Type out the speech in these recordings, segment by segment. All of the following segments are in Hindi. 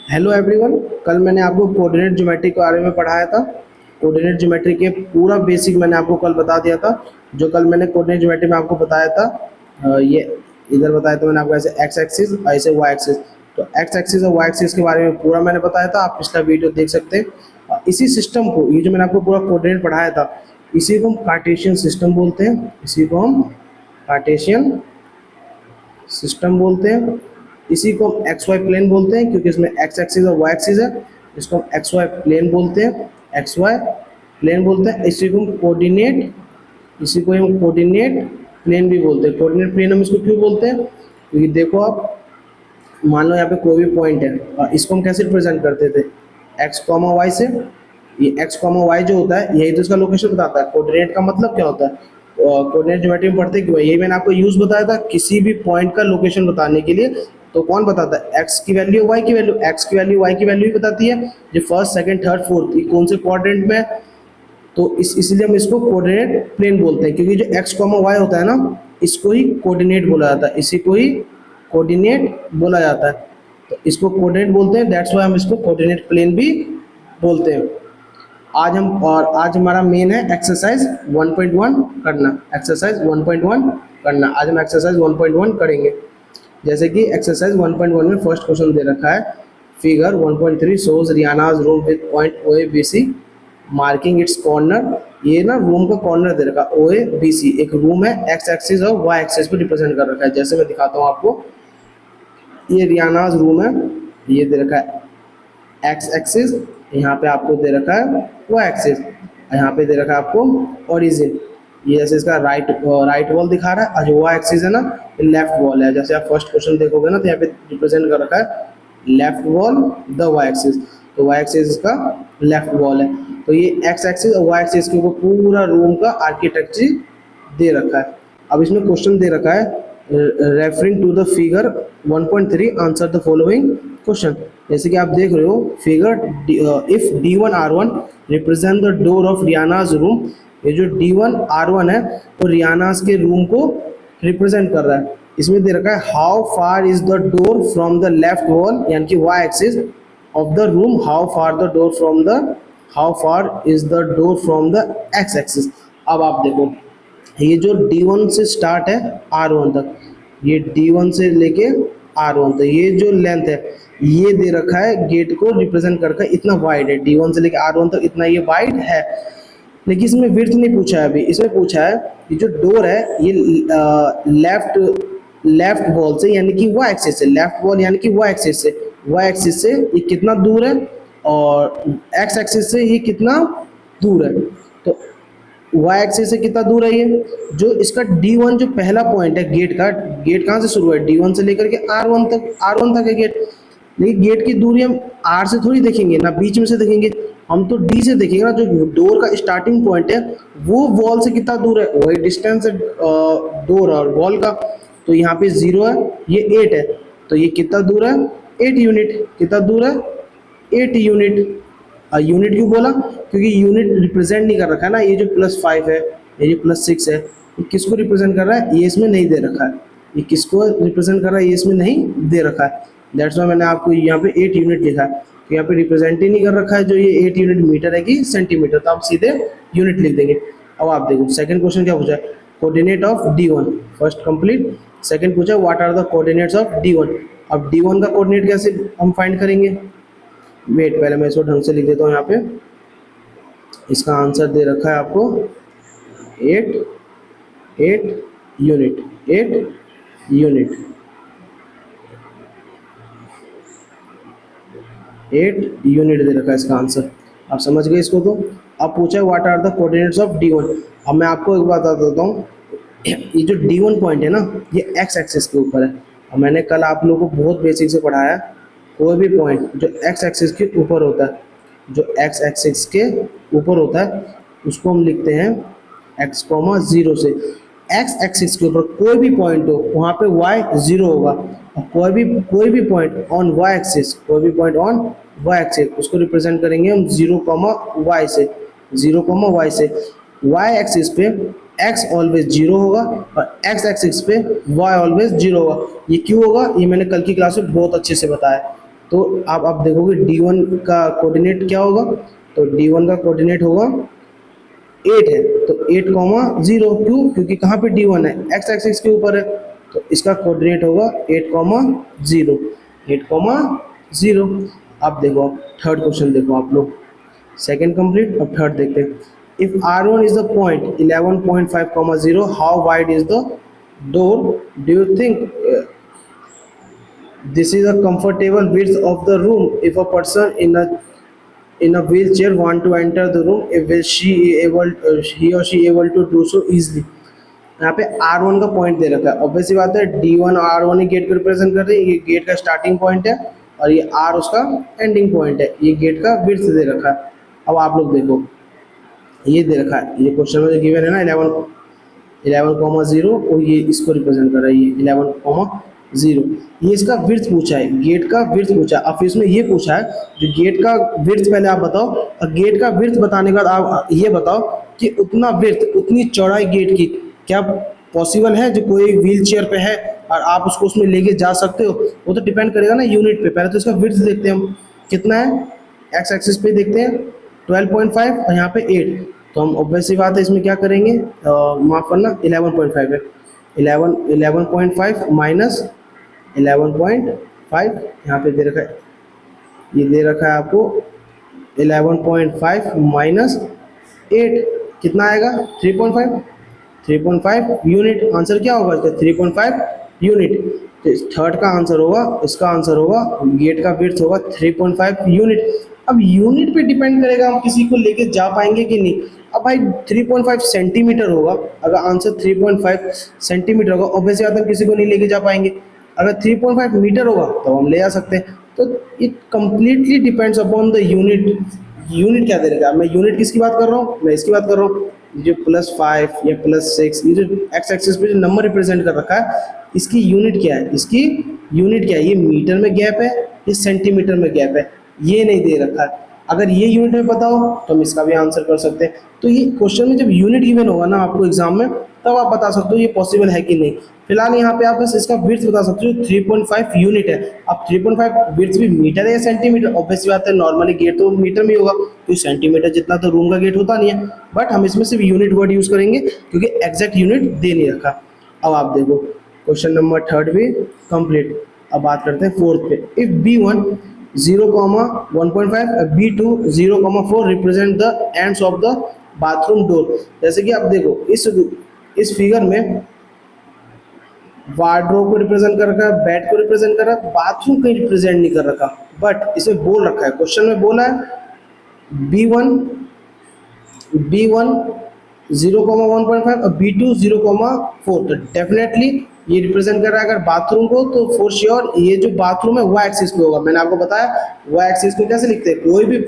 Hello everyone. कल मैंने आपको कोऑर्डिनेट ज्योमेट्री के बारे में पढ़ाया था। कोऑर्डिनेट ज्योमेट्री के पूरा बेसिक मैंने आपको कल बता दिया था। जो कल मैंने कोऑर्डिनेट ज्योमेट्री में आपको बताया था, ये इधर बताया था मैंने आपको, ऐसे एक्स एक्सिस ऐसे वाई एक्सिस। तो एक्स एक्सिस और वाई एक्सिस के बारे में पूरा मैंने बताया था, आप पिछला वीडियो देख सकते हैं। इसी सिस्टम को, ये जो मैंने आपको पूरा कोऑर्डिनेट पढ़ाया था, इसी को हम कार्टेशियन सिस्टम बोलते हैं। इसी को हम कार्टेशियन सिस्टम बोलते हैं। इसी को हम एक्स वाई प्लेन बोलते हैं, क्योंकि इसमें एक्स एक्सिस और वाई एक्सिस है। इसको हम एक्स वाई प्लेन बोलते हैं, एक्स वाई प्लेन बोलते हैं। इसी को हम कोऑर्डिनेट, इसी को हम कोऑर्डिनेट प्लेन भी बोलते हैं। कोऑर्डिनेट प्लेन हम इसको क्यों बोलते हैं? क्योंकि देखो, आप मान लो यहाँ पे कोई भी पॉइंट है, और इसको हम कैसे रिप्रेजेंट करते थे? एक्स कॉमा वाई से। ये एक्स कॉमा वाई जो होता है, यही तो इसका लोकेशन बताता है। कोऑर्डिनेट का मतलब क्या होता है? कोऑर्डिनेट ज्योमेट्री में पढ़ते क्यों है? यही मैंने आपको यूज बताया था, किसी भी पॉइंट का लोकेशन बताने के लिए। तो कौन बताता है? एक्स की वैल्यू, वाई की वैल्यू। एक्स की वैल्यू, वाई की वैल्यू ही बताती है। ये फर्स्ट, सेकंड, थर्ड, फोर्थ, ये कौन से क्वाड्रेंट में है। तो इसलिए हम इसको कोऑर्डिनेट प्लेन बोलते हैं, क्योंकि जो एक्स कॉमा वाई होता है ना, इसको ही कोऑर्डिनेट बोला जाता है। इसी को ही कोऑर्डिनेट बोला जाता है। तो इसको कोऑर्डिनेट बोलते हैं, दैट्स व्हाई हम इसको कोऑर्डिनेट प्लेन भी बोलते हैं। आज हमारा मेन है एक्सरसाइज 1.1 करना। एक्सरसाइज 1.1 करना, आज हम एक्सरसाइज 1.1 करेंगे। जैसे कि एक्सरसाइज 1.1 में फर्स्ट क्वेश्चन दे रखा है, figure 1.3 shows Riyana's room with point O A B C marking its corner. ये ना रूम का कॉर्नर दे रखा है, ओ ए बी सी। एक रूम है, एक्स एक्सिस और वाई एक्सिस पे रिप्रेजेंट कर रखा है। जैसे मैं दिखाता हूँ आपको, ये रियानाज रूम है, ये दे रखा है एक्स एक्सिस, यहाँ पे आपको दे रखा है वाई एक्सिस, यहाँ पे दे रखा है आपको ओरिजिन। ये जैसे इसका राइट वॉल दिखा रहा है, और जो वाई एक्सिस है ना, ये लेफ्ट वॉल है। जैसे आप फर्स्ट क्वेश्चन देखोगे ना, तो यहाँ पे रिप्रेजेंट कर रखा है left wall the y axis. तो वाई एक्सिस इसका लेफ्ट वॉल है। तो ये एक्स एक्सिस और वाई एक्सिस के ऊपर पूरा रूम का आर्किटेक्चर दे रखा है। अब इसमें क्वेश्चन दे रखा है, referring to the figure 1.3 answer the following question. जैसे कि आप देख रहे हो figure, if D1R1 represent the door of Riyana's room. ये जो D1R1 है, वो रियानाज के रूम को रिप्रेजेंट कर रहा है। इसमें दे रखा है, how far is the door from the left wall, यानी कि y axis of the room. How far is the door from the x axis. अब आप देखो, ये जो D1 से स्टार्ट है R1 तक, ये D1 से लेके R1 तक, ये जो लेंथ है, ये दे रखा है गेट को रिप्रेजेंट करके इतना वाइड है। D1 से लेके R1 तक इतना ये वाइड है। लेकिन इसमें विड्थ नहीं पूछा है अभी, इसमें पूछा है ये जो डोर है, ये लेफ्ट वॉल से, यानी कि वाई एक्सिस से, लेफ्ट वॉल यानी कि वाई एक्सिस से ये कितना दूर है, और एक्स एक्सिस से ये कितना दूर है। तो वाई एक्सिस से कितना दूर है ये, जो इसका D1 जो पहला पॉइंट है गेट का, गेट कहाँ से शुरू है? D1 से लेकर के R1 तक है गेट। लेकिन गेट की दूरी हम R से थोड़ी देखेंगे ना, बीच में से देखेंगे, हम तो D से देखेंगे ना। जो डोर का स्टार्टिंग पॉइंट है, वो वॉल से कितना दूर है, वही डिस्टेंस है डोर और वॉल का। तो यहाँ पे 0 है, ये 8 है, तो ये कितना दूर है? 8 यूनिट। कितना दूर है? 8 यूनिट। यूनिट क्यों बोला? क्योंकि यूनिट रिप्रेजेंट नहीं कर रखा है ना। ये जो +5 है, ये जो +6 है, ये किसको रिप्रेजेंट कर रहा है? ये इसमें नहीं दे रखा है। ये किसको रिप्रेजेंट कर रहा है? ये इसमें नहीं दे रखा है। दैट्स वाई मैंने आपको यहाँ पे 8 यूनिट लिखा है। तो यहाँ पे रिप्रेजेंट ही नहीं कर रखा है जो ये 8 यूनिट मीटर है कि सेंटीमीटर, तो आप सीधे यूनिट लिख देंगे। अब आप देखो सेकंड क्वेश्चन क्या पूछा है, coordinate of D1। First complete. Second पूछा, what are the coordinates of D1। अब D1 का कोऑर्डिनेट कैसे हम फाइंड करेंगे? वेट, पहले मैं इसको ढंग से लिख देता हूँ। यहाँ पे इसका आंसर दे रखा है आपको 8 यूनिट। 8 यूनिट दे रखा है इसका आंसर। आप समझ गए इसको? तो अब पूछा है what are the coordinates of D1। अब मैं आपको एक बात बता देता हूँ, ये जो D1 पॉइंट है ना, ये एक्स एक्सिस के ऊपर है। और मैंने कल आप लोगों को बहुत बेसिक से पढ़ाया, कोई भी पॉइंट जो एक्स एक्सिस के ऊपर होता है, जो एक्स एक्सिस के ऊपर होता है, उसको हम लिखते हैं x,0 से। एक्स एक्सिस के ऊपर कोई भी पॉइंट हो, वहाँ पे y 0 होगा। और कोई भी पॉइंट ऑन y एक्सिस, उसको रिप्रेजेंट करेंगे हम 0,y से। y एक्सिस पे x ऑलवेज 0 होगा, और x एक्सिस पे y ऑलवेज 0 होगा। ये क्यों होगा? ये मैंने कल की क्लास में बहुत अच्छे से बताया। तो आप देखोगे D1 का कोऑर्डिनेट क्या होगा, तो D1 का कोऑर्डिनेट होगा 8 है, तो 8,0 क्यों, क्योंकि कहाँ पे D1 है, एक्स एक्सिस के ऊपर है, तो इसका कोऑर्डिनेट होगा 8,0, 8,0। अब देखो थर्ड क्वेश्चन देखो आप लोग, सेकंड कंप्लीट, अब थर्ड देखते हैं। If R1 is the point 11.5,0, how wide is the door, do you think this is a comfortable width of the room if a person in a wheelchair want to enter the room, if he or she able to do so easily। यहाँ पे R1 का पॉइंट दे रखा है, ऑब्वियस सी बात है D1 और R1 ही गेट को रिप्रेजेंट कर रहे हैं, ये गेट का स्टार्टिंग पॉइंट है और ये R उसका एंडिंग पॉइंट है, ये गेट का विड्थ दे रखा है। अब आप लोग देखो ये दे रखा है, ये क्वेश्चन में जो गिवन है ना 11,0 और ये इसको रिप्रेजेंट कर रहा है, ये 11,0, ये इसका विड्थ पूछा है, गेट का विड्थ पूछा है। अब इसमें ये पूछा है जो गेट का विड्थ पहले आप बताओ, और गेट का विड्थ बताने के बाद आप ये बताओ कि उतना विड्थ, उतनी चौड़ाई गेट की क्या पॉसिबल है जो कोई व्हील चेयर पे है और आप उसको उसमें लेके जा सकते हो। वो तो डिपेंड करेगा ना यूनिट पे। पहले तो इसका विड्थ देखते हैं हम कितना है, एक्स एक्सिस पे देखते हैं 12.5 और यहाँ पे 8, तो हम ऑब्वियस सी बात है इसमें क्या करेंगे, माफ करना 11.5 है, 11.5 माइनस 11.5 यहाँ पे दे रखा है, ये दे रखा है आपको 11.5 माइनस 8 कितना आएगा 3.5 यूनिट। आंसर क्या होगा इसका 3.5 यूनिट। तो थर्ड का आंसर होगा, इसका आंसर होगा गेट का विड्थ होगा 3.5 यूनिट। अब यूनिट पे डिपेंड करेगा हम किसी को लेके जा पाएंगे कि नहीं। अब भाई 3.5 सेंटीमीटर होगा, अगर आंसर 3.5 सेंटीमीटर होगा ऑब्वियसली बात है हम किसी को नहीं लेके जा पाएंगे। अगर 3.5 मीटर होगा तो हम ले जा सकते हैं। तो it completely depends upon the unit. Unit क्या दे रखा है, मैं यूनिट किसकी बात कर रहा हूँ, मैं इसकी बात कर रहा हूँ जो +5 या +6, ये जो एक्स एक्सिस पे जो नंबर रिप्रेजेंट कर रखा है इसकी यूनिट क्या है, इसकी यूनिट क्या है, ये मीटर में गैप है, ये सेंटीमीटर में गैप है, ये नहीं दे रखा है। अगर ये यूनिट में पता हो तो हम इसका भी आंसर कर सकते हैं। तो ये क्वेश्चन में जब यूनिट गिवन होगा ना आपको एग्जाम में, तब आप बता सकते हो ये पॉसिबल है कि नहीं। फिलहाल यहाँ पे आप बस इसका विड्थ बता सकते हो 3.5 यूनिट है। अब 3.5 विड्थ भी मीटर है या सेंटीमीटर, ऑब्वियसली बात है नॉर्मली गेट तो मीटर में होगा, तो सेंटीमीटर जितना तो रूम का गेट होता नहीं है, बट हम इसमें सिर्फ यूनिट वर्ड यूज करेंगे क्योंकि एग्जैक्ट यूनिट दे नहीं रखा। अब आप देखो क्वेश्चन नंबर थर्ड भी कंप्लीट। अब बात करते हैं फोर्थ पे। If B1 0,1.5 B2 0,4 represent the ends of the bathroom door. जैसे कि आप देखो इस फिगर में वार्डरोब को रिप्रेजेंट कर रखा है, बेड को रिप्रेजेंट कर रहा है, बाथरूम कहीं रिप्रेजेंट नहीं कर रखा, बट इसमें बोल रखा है, क्वेश्चन में बोला है B1 0,1.5 और B2 0,4, तो डेफिनेटली ये रिप्रेजेंट कर रहा है अगर बाथरूम को, तो फॉर श्योर ये जो बाथरूम है वाई एक्सिस पे होगा। मैंने आपको बताया वाई एक्सिस को कैसे लिखते हैं, कोई भी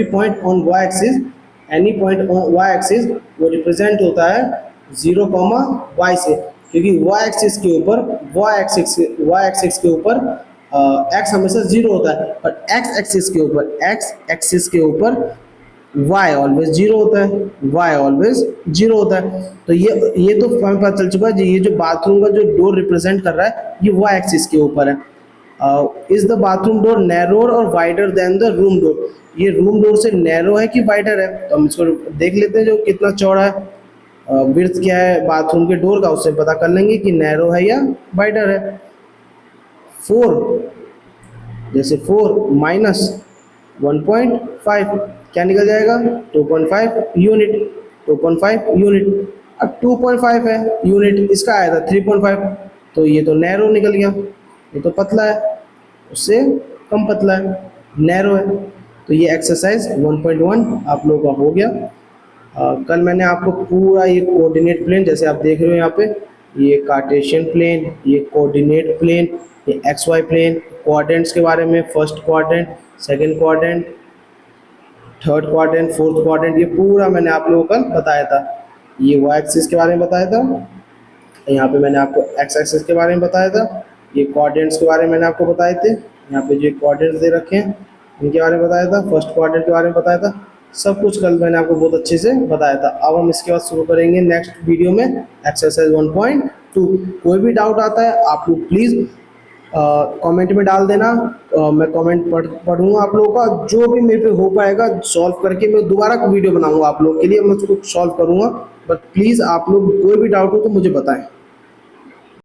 point on y axis, any point on y axis वो रिप्रेजेंट होता है 0, से, क्योंकि वाई एक्सिस के ऊपर एक्स हमेशा 0 होता है और एक्स एक्सिस के ऊपर y ऑलवेज 0 होता है। तो ये तो हमें पता चल चुका है, ये जो बाथरूम का जो डोर रिप्रेजेंट कर रहा है ये y एक्सिस के ऊपर है। इज द बाथरूम डोर नैरोर और wider than the room door, ये रूम डोर से नैरो है कि वाइडर है, तो हम इसको देख लेते हैं जो कितना चौड़ा है, विड्थ क्या है बाथरूम के डोर का, उससे पता कर लेंगे कि नैरो है या वाइडर है। 4 माइनस 1.5 क्या निकल जाएगा 2.5 यूनिट। अब 2.5 है यूनिट, इसका आया था 3.5, तो ये तो नैरो निकल गया, ये तो पतला है, उससे कम पतला है, नैरो है। तो ये एक्सरसाइज 1.1 आप लोगों का हो गया। कल मैंने आपको पूरा ये कोऑर्डिनेट प्लेन, जैसे आप देख रहे हो यहाँ पे, ये कार्टेशियन प्लेन, ये कोऑर्डिनेट प्लेन, ये XY प्लेन, क्वाड्रेंट्स के बारे में, first quadrant, second quadrant, third quadrant, fourth quadrant, ये पूरा मैंने आप लोगों को बताया था। ये वाई एक्सिस के बारे में बताया था, यहाँ पे मैंने आपको एक्स एक्सिस के बारे में बताया था, ये क्वाड्रेंट्स के बारे में मैंने आपको बताए थे, यहाँ पे जो क्वाड्रेंट्स दे रखे हैं इनके बारे में बताया था, फर्स्ट क्वाड्रेंट के बारे में बताया था, सब कुछ कल मैंने आपको बहुत अच्छे से बताया था। अब हम इसके बाद शुरू करेंगे नेक्स्ट वीडियो में एक्सरसाइज 1.2। कोई भी डाउट आता है आप लोग प्लीज़ कमेंट में डाल देना। मैं कमेंट पढ़ूंगा आप लोगों का, जो भी मेरे पे हो पाएगा सॉल्व करके मैं दोबारा वीडियो बनाऊंगा आप लोगों के लिए, मैं उसको सॉल्व करूंगा। बट प्लीज़ आप लोग कोई भी डाउट हो तो मुझे बताएं।